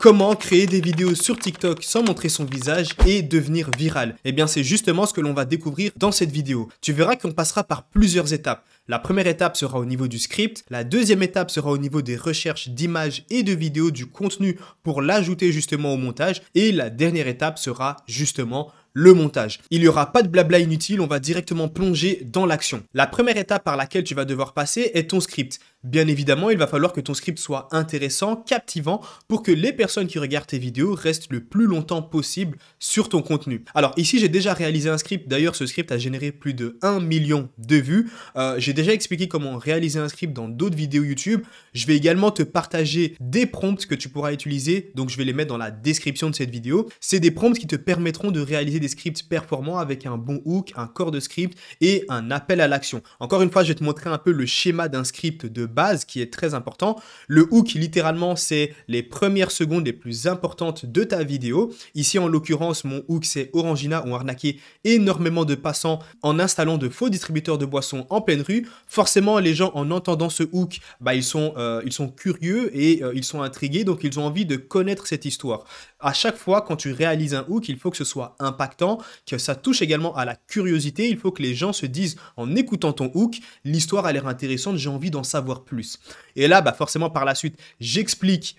Comment créer des vidéos sur TikTok sans montrer son visage et devenir viral? Eh bien, c'est justement ce que l'on va découvrir dans cette vidéo. Tu verras qu'on passera par plusieurs étapes. La première étape sera au niveau du script, la deuxième étape sera au niveau des recherches d'images et de vidéos, du contenu pour l'ajouter justement au montage, et la dernière étape sera justement le montage. Il n'y aura pas de blabla inutile, on va directement plonger dans l'action. La première étape par laquelle tu vas devoir passer est ton script. Bien évidemment, il va falloir que ton script soit intéressant, captivant, pour que les personnes qui regardent tes vidéos restent le plus longtemps possible sur ton contenu. Alors ici, j'ai déjà réalisé un script. D'ailleurs, ce script a généré plus de 1 million de vues. J'ai déjà expliqué comment réaliser un script dans d'autres vidéos YouTube. Je vais également te partager des prompts que tu pourras utiliser. Donc, je vais les mettre dans la description de cette vidéo. C'est des prompts qui te permettront de réaliser des scripts performants avec un bon hook, un corps de script et un appel à l'action. Encore une fois, je vais te montrer un peu le schéma d'un script de base qui est très important. Le hook, littéralement, c'est les premières secondes les plus importantes de ta vidéo. Ici, en l'occurrence, mon hook, c'est Orangina ont arnaqué énormément de passants en installant de faux distributeurs de boissons en pleine rue. Forcément, les gens, en entendant ce hook, ils sont curieux et ils sont intrigués, donc ils ont envie de connaître cette histoire. À chaque fois, quand tu réalises un hook, il faut que ce soit impactant, que ça touche également à la curiosité. Il faut que les gens se disent, en écoutant ton hook, l'histoire a l'air intéressante, j'ai envie d'en savoir plus. Et là, forcément, par la suite, j'explique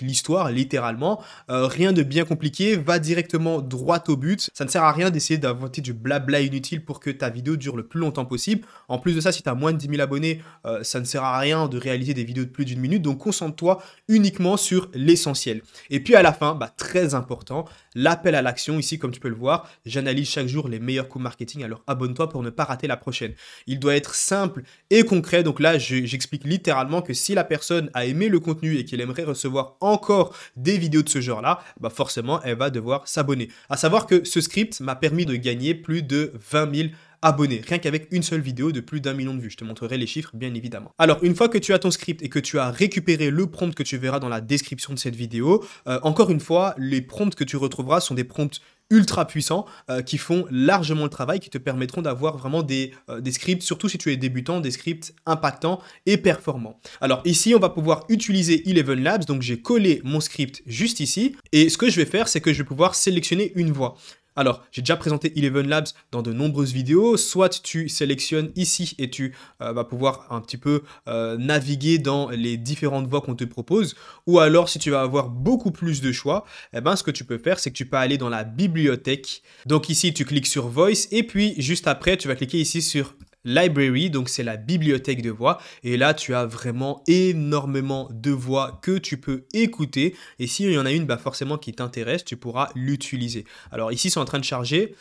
l'histoire, littéralement. Rien de bien compliqué, va directement droit au but. Ça ne sert à rien d'essayer d'inventer du blabla inutile pour que ta vidéo dure le plus longtemps possible. En plus de ça, si tu as moins de 10 000 abonnés, ça ne sert à rien de réaliser des vidéos de plus d'une minute. Donc, concentre-toi uniquement sur l'essentiel. Et puis, à la fin, très important, l'appel à l'action. Ici, comme tu peux le voir, j'analyse chaque jour les meilleurs coups marketing. Alors, abonne-toi pour ne pas rater la prochaine. Il doit être simple et concret. Donc là, j'explique littéralement que si la personne a aimé le contenu et qu'elle aimerait recevoir encore des vidéos de ce genre-là, forcément, elle va devoir s'abonner. À savoir que ce script m'a permis de gagner plus de 20 000 abonnés, rien qu'avec une seule vidéo de plus d'1 million de vues. Je te montrerai les chiffres, bien évidemment. Alors, une fois que tu as ton script et que tu as récupéré le prompt que tu verras dans la description de cette vidéo, encore une fois, les prompts que tu retrouveras sont des prompts ultra puissants qui font largement le travail, qui te permettront d'avoir vraiment des scripts, surtout si tu es débutant, des scripts impactants et performants. Alors ici, on va pouvoir utiliser Eleven Labs, donc j'ai collé mon script juste ici, et ce que je vais faire, c'est que je vais pouvoir sélectionner une voix. Alors, j'ai déjà présenté Eleven Labs dans de nombreuses vidéos. Soit tu sélectionnes ici et tu vas pouvoir un petit peu naviguer dans les différentes voix qu'on te propose. Ou alors, si tu vas avoir beaucoup plus de choix, ce que tu peux faire, c'est que tu peux aller dans la bibliothèque. Donc ici, tu cliques sur Voice et puis juste après, tu vas cliquer ici sur Library, donc c'est la bibliothèque de voix, et là tu as vraiment énormément de voix que tu peux écouter, et s'il y en a une forcément qui t'intéresse, tu pourras l'utiliser. Alors ici c'est en train de charger.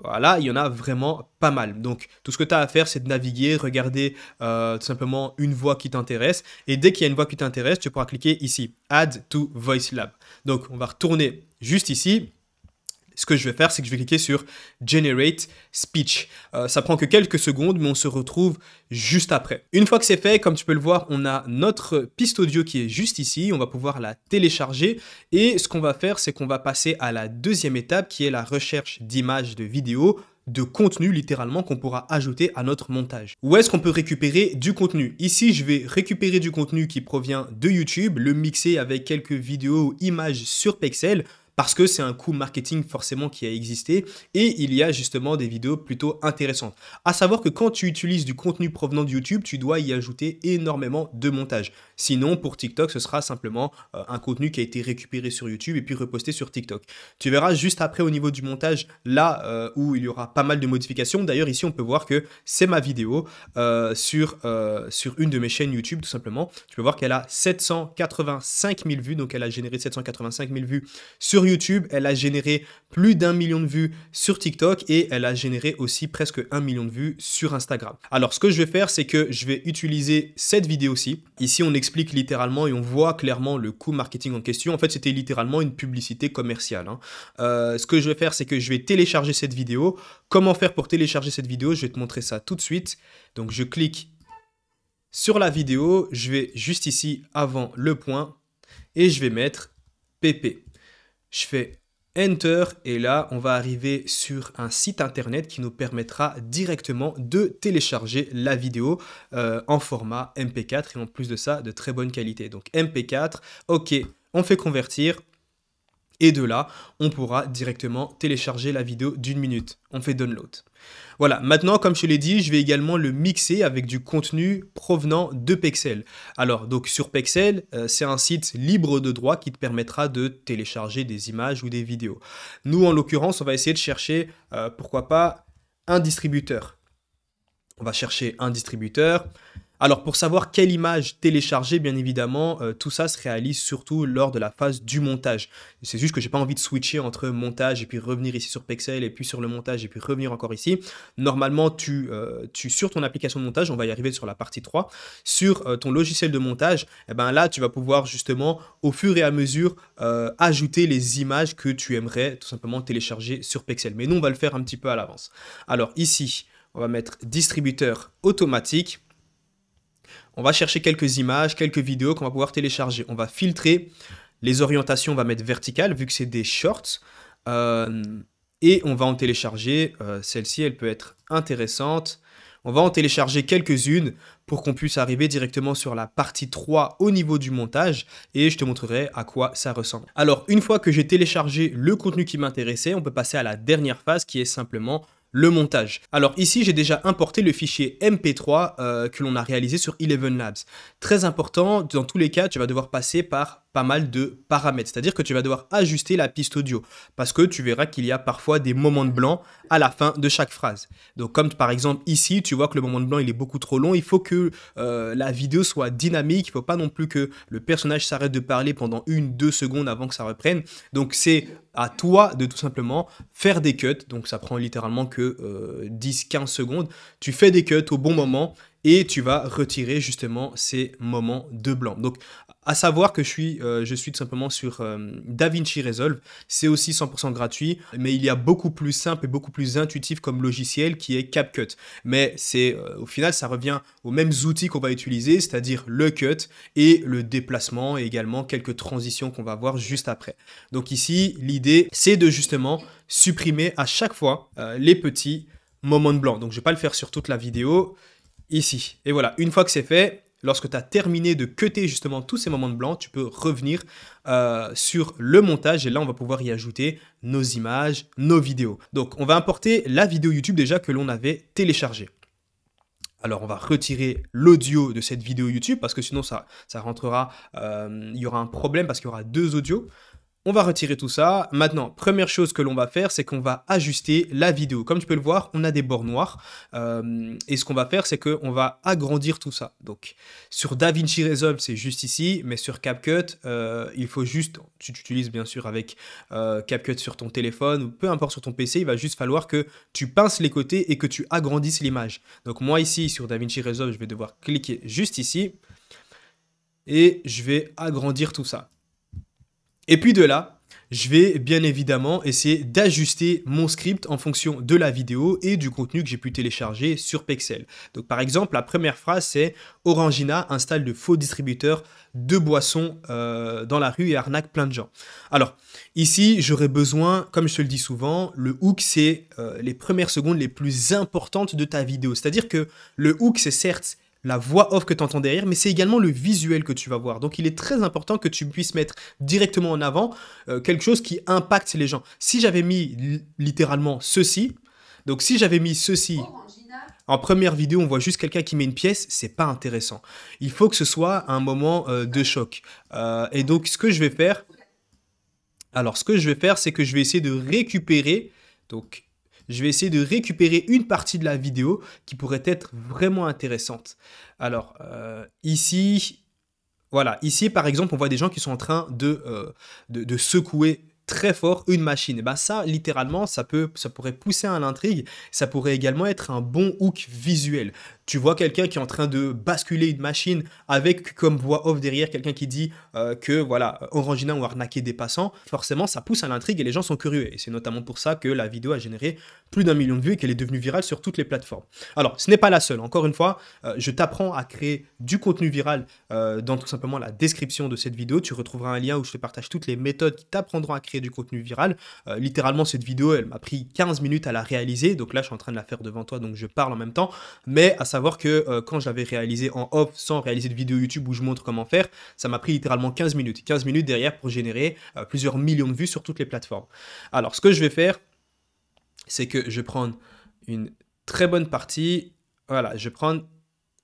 Voilà, il y en a vraiment pas mal. Donc, tout ce que tu as à faire, c'est de naviguer, regarder tout simplement une voix qui t'intéresse. Et dès qu'il y a une voix qui t'intéresse, tu pourras cliquer ici, Add to Voice Lab. Donc, on va retourner juste ici. Ce que je vais faire, c'est que je vais cliquer sur Generate Speech. Ça prend que quelques secondes, mais on se retrouve juste après. Une fois que c'est fait, comme tu peux le voir, on a notre piste audio qui est juste ici. On va pouvoir la télécharger. Et ce qu'on va faire, c'est qu'on va passer à la deuxième étape qui est la recherche d'images, de vidéos, de contenu littéralement qu'on pourra ajouter à notre montage. Où est-ce qu'on peut récupérer du contenu? Ici, je vais récupérer du contenu qui provient de YouTube, le mixer avec quelques vidéos ou images sur Pexel, parce que c'est un coût marketing forcément qui a existé et il y a justement des vidéos plutôt intéressantes. À savoir que quand tu utilises du contenu provenant de YouTube, tu dois y ajouter énormément de montage. Sinon, pour TikTok, ce sera simplement un contenu qui a été récupéré sur YouTube et puis reposté sur TikTok. Tu verras juste après au niveau du montage, là où il y aura pas mal de modifications. D'ailleurs, ici, on peut voir que c'est ma vidéo sur une de mes chaînes YouTube, tout simplement. Tu peux voir qu'elle a 785 000 vues, donc elle a généré 785 000 vues sur YouTube, elle a généré plus d'1 million de vues sur TikTok et elle a généré aussi presque 1 million de vues sur Instagram. Alors, ce que je vais faire, c'est que je vais utiliser cette vidéo-ci. Ici, on explique littéralement et on voit clairement le coût marketing en question. En fait, c'était littéralement une publicité commerciale. Ce que je vais faire, c'est que je vais télécharger cette vidéo. Comment faire pour télécharger cette vidéo? Je vais te montrer ça tout de suite. Donc, je clique sur la vidéo. Je vais juste ici avant le point et je vais mettre PP. Je fais Enter et là, on va arriver sur un site internet qui nous permettra directement de télécharger la vidéo en format MP4 et en plus de ça, de très bonne qualité. Donc MP4, ok, on fait convertir. Et de là, on pourra directement télécharger la vidéo d'1 minute. On fait download. Voilà, maintenant, comme je te l'ai dit, je vais également le mixer avec du contenu provenant de Pexels. Alors, donc sur Pexels, c'est un site libre de droit qui te permettra de télécharger des images ou des vidéos. Nous, en l'occurrence, on va essayer de chercher, pourquoi pas, un distributeur. On va chercher un distributeur. Alors, pour savoir quelle image télécharger, bien évidemment, tout ça se réalise surtout lors de la phase du montage. C'est juste que j'ai pas envie de switcher entre montage et puis revenir ici sur Pexels et puis sur le montage et puis revenir encore ici. Normalement, sur ton application de montage, on va y arriver sur la partie 3, sur ton logiciel de montage, et ben là, tu vas pouvoir justement, au fur et à mesure, ajouter les images que tu aimerais tout simplement télécharger sur Pexels. Mais nous, on va le faire un petit peu à l'avance. Alors ici, on va mettre distributeur automatique. On va chercher quelques images, quelques vidéos qu'on va pouvoir télécharger. On va filtrer les orientations, on va mettre verticales vu que c'est des shorts. Et on va en télécharger. Celle-ci, elle peut être intéressante. On va en télécharger quelques-unes pour qu'on puisse arriver directement sur la partie 3 au niveau du montage et je te montrerai à quoi ça ressemble. Alors, une fois que j'ai téléchargé le contenu qui m'intéressait, on peut passer à la dernière phase qui est simplement le montage. Alors ici, j'ai déjà importé le fichier MP3 que l'on a réalisé sur Eleven Labs. Très important, dans tous les cas, tu vas devoir passer par pas mal de paramètres. C'est-à-dire que tu vas devoir ajuster la piste audio parce que tu verras qu'il y a parfois des moments de blanc à la fin de chaque phrase. Donc comme par exemple ici, tu vois que le moment de blanc il est beaucoup trop long. Il faut que la vidéo soit dynamique. Il ne faut pas non plus que le personnage s'arrête de parler pendant 1-2 secondes avant que ça reprenne. Donc c'est à toi de tout simplement faire des cuts. Donc ça prend littéralement que 10-15 secondes. Tu fais des cuts au bon moment et tu vas retirer justement ces moments de blanc. Donc à savoir que je suis tout simplement sur DaVinci Resolve. C'est aussi 100% gratuit, mais il y a beaucoup plus simple et beaucoup plus intuitif comme logiciel qui est CapCut. Mais au final, ça revient aux mêmes outils qu'on va utiliser, c'est-à-dire le cut et le déplacement et également quelques transitions qu'on va voir juste après. Donc ici, l'idée, c'est de justement supprimer à chaque fois les petits moments de blanc. Donc je ne vais pas le faire sur toute la vidéo ici. Et voilà, une fois que c'est fait, lorsque tu as terminé de cutter justement tous ces moments de blanc, tu peux revenir sur le montage et là, on va pouvoir y ajouter nos images, nos vidéos. Donc, on va importer la vidéo YouTube déjà que l'on avait téléchargée. Alors, on va retirer l'audio de cette vidéo YouTube parce que sinon, ça rentrera, il y aura un problème parce qu'il y aura 2 audios. On va retirer tout ça. Maintenant, première chose que l'on va faire, c'est qu'on va ajuster la vidéo. Comme tu peux le voir, on a des bords noirs. Et ce qu'on va faire, c'est qu'on va agrandir tout ça. Donc, sur DaVinci Resolve, c'est juste ici. Mais sur CapCut, il faut juste, tu utilises bien sûr avec CapCut sur ton téléphone ou peu importe sur ton PC, il va juste falloir que tu pinces les côtés et que tu agrandisses l'image. Donc, moi ici, sur DaVinci Resolve, je vais devoir cliquer juste ici. Et je vais agrandir tout ça. Et puis de là, je vais bien évidemment essayer d'ajuster mon script en fonction de la vidéo et du contenu que j'ai pu télécharger sur Pexels. Donc par exemple, la première phrase c'est « Orangina installe de faux distributeurs de boissons dans la rue et arnaque plein de gens ». Alors ici, j'aurais besoin, comme je te le dis souvent, le hook c'est les premières secondes les plus importantes de ta vidéo. C'est-à-dire que le hook c'est certes la voix off que tu entends derrière, mais c'est également le visuel que tu vas voir. Donc, il est très important que tu puisses mettre directement en avant quelque chose qui impacte les gens. Si j'avais mis littéralement ceci, donc si j'avais mis ceci en première vidéo, on voit juste quelqu'un qui met une pièce, c'est pas intéressant. Il faut que ce soit un moment de choc. Et donc, ce que je vais faire, c'est que je vais essayer de récupérer, donc, je vais essayer de récupérer une partie de la vidéo qui pourrait être vraiment intéressante. Alors, ici, voilà. Ici, par exemple, on voit des gens qui sont en train de secouer très fort une machine. Et ben ça, littéralement, ça pourrait pousser à l'intrigue. Ça pourrait également être un bon hook visuel. Tu vois quelqu'un qui est en train de basculer une machine avec comme voix off derrière quelqu'un qui dit que voilà, Orangina ont arnaqué des passants. Forcément, ça pousse à l'intrigue et les gens sont curieux. Et c'est notamment pour ça que la vidéo a généré plus d'1 million de vues et qu'elle est devenue virale sur toutes les plateformes. Alors, ce n'est pas la seule. Encore une fois, je t'apprends à créer du contenu viral dans tout simplement la description de cette vidéo. Tu retrouveras un lien où je te partage toutes les méthodes qui t'apprendront à créer du contenu viral. Littéralement, cette vidéo, elle m'a pris 15 minutes à la réaliser. Donc là, je suis en train de la faire devant toi, donc je parle en même temps. Mais à savoir savoir que quand j'avais réalisé en off sans réaliser de vidéo YouTube où je montre comment faire, ça m'a pris littéralement 15 minutes. 15 minutes derrière pour générer plusieurs millions de vues sur toutes les plateformes. Alors, ce que je vais faire, c'est que je vais prendre une très bonne partie. Voilà, je pense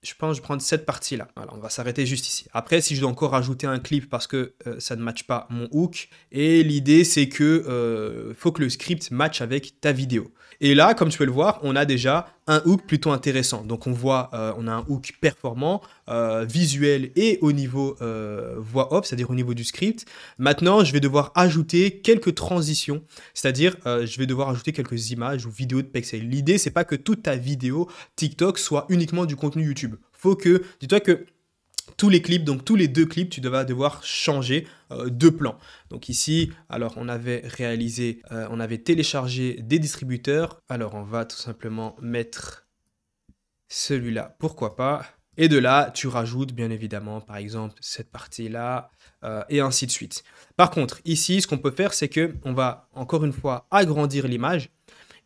que je vais prendre cette partie-là. Voilà, on va s'arrêter juste ici. Après, si je dois encore rajouter un clip parce que ça ne matche pas mon hook, et l'idée, c'est que faut que le script matche avec ta vidéo. Et là, comme tu peux le voir, on a déjà un hook plutôt intéressant. Donc, on voit, on a un hook performant, visuel et au niveau voix off, c'est-à-dire au niveau du script. Maintenant, je vais devoir ajouter quelques transitions, c'est-à-dire je vais devoir ajouter quelques images ou vidéos de Pexels. L'idée, c'est pas que toute ta vidéo TikTok soit uniquement du contenu YouTube. Faut que, dis-toi que tous les clips, donc tous les 2 clips, tu vas devoir changer de plan. Donc ici, alors on avait réalisé, on avait téléchargé des distributeurs. Alors on va tout simplement mettre celui-là, pourquoi pas. Et de là, tu rajoutes bien évidemment, par exemple, cette partie-là, et ainsi de suite. Par contre, ici, ce qu'on peut faire, c'est qu'on va encore une fois agrandir l'image.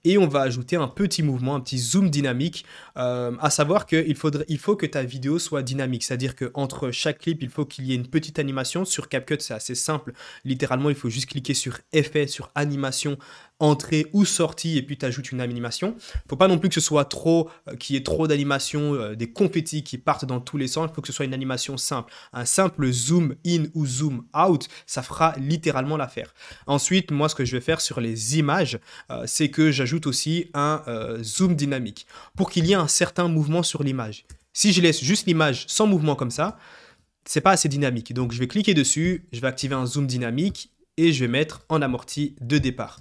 Et on va ajouter un petit mouvement, un petit zoom dynamique, à savoir qu'il faut que ta vidéo soit dynamique, c'est-à-dire qu'entre chaque clip, il faut qu'il y ait une petite animation. Sur CapCut, c'est assez simple, littéralement, il faut juste cliquer sur Effet, sur Animation, Entrée ou Sortie, et puis tu ajoutes une animation. Il ne faut pas non plus que ce soit trop, qu'il y ait trop d'animation, des confettis qui partent dans tous les sens, il faut que ce soit une animation simple. Un simple zoom in ou zoom out, ça fera littéralement l'affaire. Ensuite, moi, ce que je vais faire sur les images, c'est que j'ajoute aussi un zoom dynamique pour qu'il y ait un certain mouvement sur l'image. Si je laisse juste l'image sans mouvement comme ça, c'est pas assez dynamique. Donc, je vais cliquer dessus, je vais activer un zoom dynamique et je vais mettre en amorti de départ.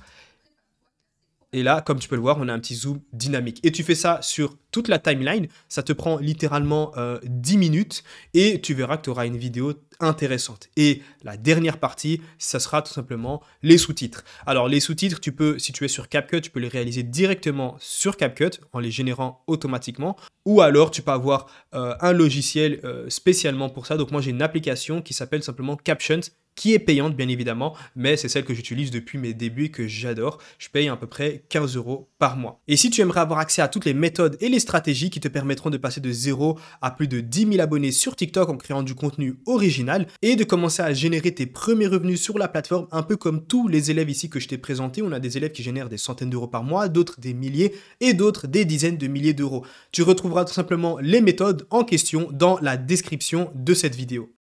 Et là, comme tu peux le voir, on a un petit zoom dynamique. Et tu fais ça sur toute la timeline. Ça te prend littéralement 10 minutes et tu verras que tu auras une vidéo intéressante. Et la dernière partie, ça sera tout simplement les sous-titres. Alors, les sous-titres, tu peux, si tu es sur CapCut, tu peux les réaliser directement sur CapCut en les générant automatiquement. Ou alors, tu peux avoir un logiciel spécialement pour ça. Donc, moi, j'ai une application qui s'appelle simplement Captions, qui est payante bien évidemment, mais c'est celle que j'utilise depuis mes débuts et que j'adore. Je paye à peu près 15 € par mois. Et si tu aimerais avoir accès à toutes les méthodes et les stratégies qui te permettront de passer de 0 à plus de 10 000 abonnés sur TikTok en créant du contenu original et de commencer à générer tes premiers revenus sur la plateforme, un peu comme tous les élèves ici que je t'ai présentés, on a des élèves qui génèrent des centaines d'euros par mois, d'autres des milliers et d'autres des dizaines de milliers d'euros. Tu retrouveras tout simplement les méthodes en question dans la description de cette vidéo.